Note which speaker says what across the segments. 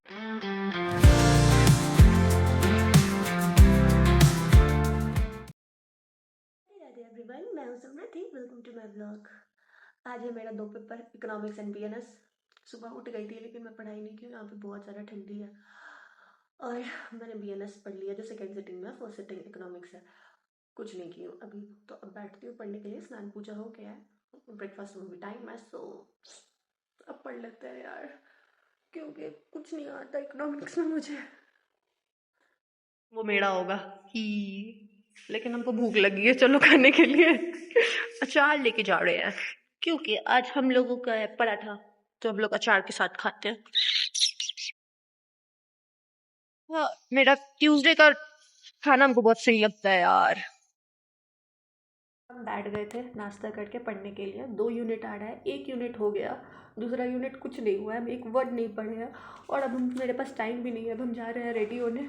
Speaker 1: Radhe everyone, मैं हूं Samriddhi. Welcome to my blog. आज है मेरा 2 पेपर, इकोनॉमिक्स एंड बीएनएस। सुबह उठ गई थी लेकिन मैं पढ़ाई नहीं की, यहाँ पे बहुत ज़्यादा ठंडी है। और मैंने बीएनएस पढ़ लिया जो सेकंड सिटिंग में, फर्स्ट सिटिंग इकोनॉमिक्स है। कुछ नहीं की हूँ अभी, तो अब बैठती हूँ पढ़ने के लिए। स्नान पूजा हो गया है, ब्रेकफास्ट में भी टाइम है, सो अब पढ़ लेते हैं यार, क्योंकि कुछ नहीं आता इकोनॉमिक्स में मुझे। वो मेरा होगा ही, लेकिन हमको भूख लगी है, चलो खाने के लिए अचार लेके जा रहे हैं, क्योंकि आज हम लोगों का है पराठा, तो हम लोग अचार के साथ खाते हैं। हाँ, मेरा ट्यूसडे का खाना हमको बहुत सही लगता है यार। हम बैठ गए थे नाश्ता करके पढ़ने के लिए। 2 यूनिट आ रहा है, 1 यूनिट हो गया, दूसरा यूनिट कुछ नहीं हुआ है, हम एक वर्ड नहीं पढ़े हैं। और अब मेरे पास टाइम भी नहीं है, अब हम जा रहे हैं रेडी होने।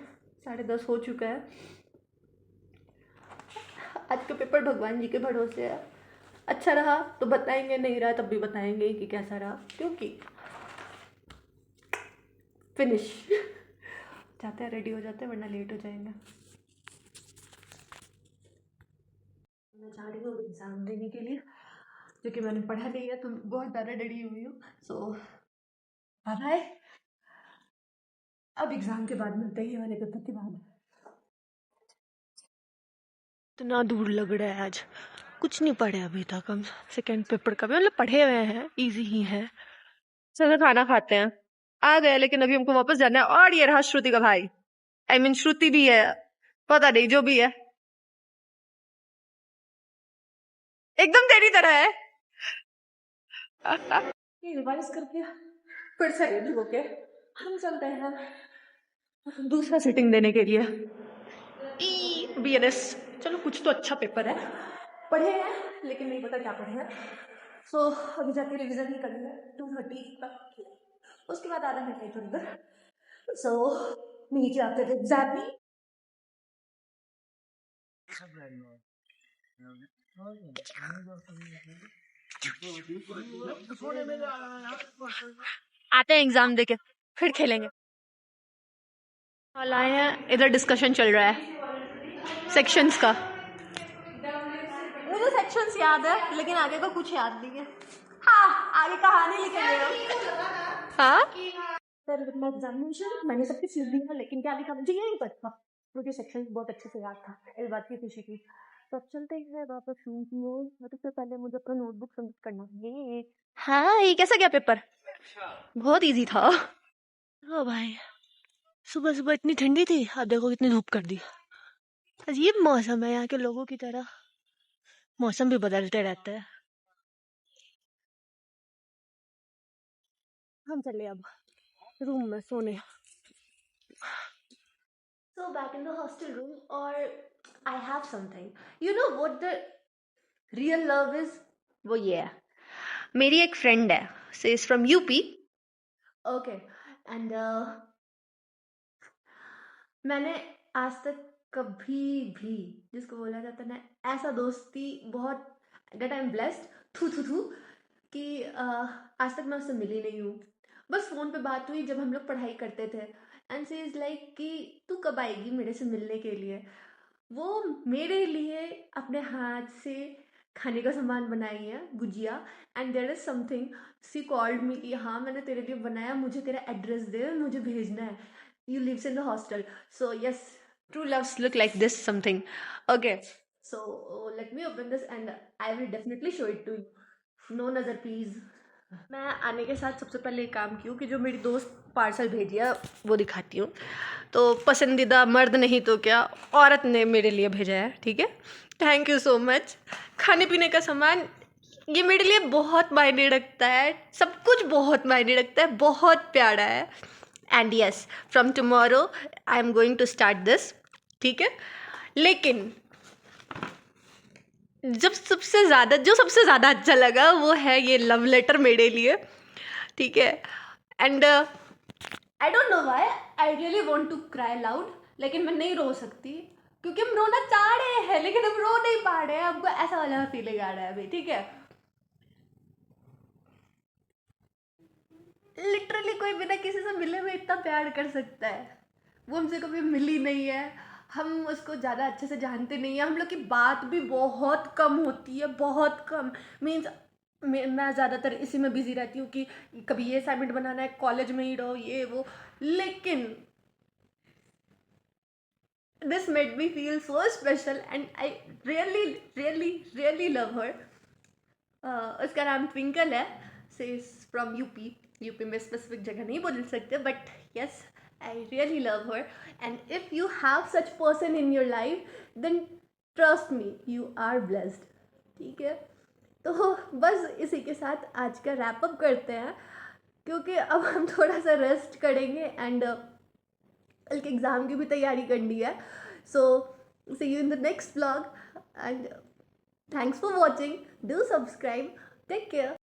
Speaker 1: 10:30 हो चुका है। आज का पेपर भगवान जी के भरोसे है। अच्छा रहा तो बताएंगे, नहीं रहा तब भी बताएंगे कि कैसा रहा, क्योंकि फिनिश जाते हैं, रेडी हो जाते हैं, वरना लेट हो जाएंगे। मैं जा रही हूँ एग्ज़ाम देने के लिए, क्योंकि मैंने पढ़ा नहीं है, तो बहुत ज़्यादा डरी हुई हूँ। सो बाय। अब एग्ज़ाम के बाद मिलते हैं, ये वाले पेपर के बाद। इतना दूर लग रहा है आज, कुछ नहीं पढ़े अभी तक हम। सेकेंड पेपर का भी मतलब पढ़े हुए हैं, इजी ही है। चलो खाना खाते हैं। आ गए, लेकिन अभी हमको वापस जाना है। और ये रहा श्रुति का भाई, आई मीन श्रुति भी है, पता नहीं जो भी है, एकदम तेरी तरह है। ये रिवाइज करके फिर से रेडी होके हम चलते हैं दूसरा सिटिंग देने के लिए, बीएनएस। चलो कुछ तो अच्छा पेपर है, पढ़े हैं लेकिन नहीं पता क्या पढ़े हैं। सो अभी जाके रिवीजन ही करेंगे 2:30 तक, उसके बाद आधा घंटा इधर उधर। सो नीचे आते थे एग्जैक्टली। आते हैं एग्जाम देके, फिर खेलेंगे। आए हैं, इधर डिस्कशन चल रहा है सेक्शंस का। मुझे सेक्शंस याद है लेकिन आगे का कुछ याद नहीं है। हाँ, आगे कहानी लिखेंगे। हाँ, एग्जामिनेशन मैंने सब कुछ लिख दिया, लेकिन क्या लिखा मुझे यही पता, मुझे सेक्शन बहुत अच्छे से याद था, इस बात की खुशी की। तो अब चलते हैं वापस रूम की ओर, सबसे पहले मुझे अपना नोटबुक सबमिट करना है। ये हाँ, ये कैसा गया पेपर? बहुत इजी था। ओ भाई, सुबह सुबह इतनी ठंडी थी, अब देखो कितनी धूप कर दी। अजीब मौसम है यहाँ के लोगों की तरह, मौसम भी बदलते रहते हैं। हम चले अब रूम में सोने। So back in the hostel room, or I have something. You know what the real love is? वो ये है, मेरी एक फ्रेंड है, she is from UP. Okay, and मैंने आज तक कभी भी, जिसको बोला जाता है ना ऐसा दोस्ती, बहुत दैट आई एम ब्लेस्ड, थू थू थू, कि आज तक मैं उससे मिली नहीं हूँ। बस फोन पे बात हुई जब हम लोग पढ़ाई करते थे, एंड सी इज लाइक कि तू कब आएगी मेरे से मिलने के लिए। वो मेरे लिए अपने हाथ से खाने का सामान बनाई है, गुजिया, and there is something, she called me कि हाँ मैंने तेरे लिए बनाया, मुझे तेरा एड्रेस दे, मुझे भेजना है, you lives in the hostel. So yes, true loves look like this something. Okay, so let me open this and I will definitely show it to you. No nazar please. मैं आने के साथ सबसे पहले एक काम की हूँ कि जो मेरी दोस्त पार्सल भेजी है वो दिखाती हूँ। तो पसंदीदा मर्द नहीं तो क्या, औरत ने मेरे लिए भेजा है, ठीक है, थैंक यू सो मच। खाने पीने का सामान, ये मेरे लिए बहुत मायने रखता है, सब कुछ बहुत मायने रखता है, बहुत प्यारा है। And yes, from tomorrow I am going to start this, ठीक है। लेकिन जो सबसे ज़्यादा अच्छा लगा वो है ये लव लेटर मेरे लिए, ठीक है। And I don't know why I really want to cry loud, लेकिन मैं नहीं रो सकती क्योंकि हम रोना चाह रहे हैं लेकिन हम रो नहीं पा रहे हैं। हमको ऐसा वाला फीलिंग आ रहा है अभी, ठीक है। लिटरली कोई बिना किसी से मिले हुए इतना प्यार कर सकता है? वो हमसे कभी मिली नहीं है, हम उसको ज़्यादा अच्छे से जानते नहीं हैं, हम लोग की बात भी बहुत कम होती है, बहुत कम। मीन्स मैं ज़्यादातर इसी में बिजी रहती हूँ कि कभी ये असाइनमेंट बनाना है, कॉलेज में ही रहो, ये वो। लेकिन this made me feel so special and I really love her. उसका नाम ट्विंकल है, she is from UP. UP में स्पेसिफिक जगह नहीं बोल सकते, but yes, I really love her. And if you have such person in your life, then trust me, you are blessed. ठीक है, तो बस इसी के साथ आज का रैप अप करते हैं, क्योंकि अब हम थोड़ा सा रेस्ट करेंगे एंड कल के एग्ज़ाम की भी तैयारी करनी है। So see you in the next vlog and thanks for watching. Do subscribe. Take care.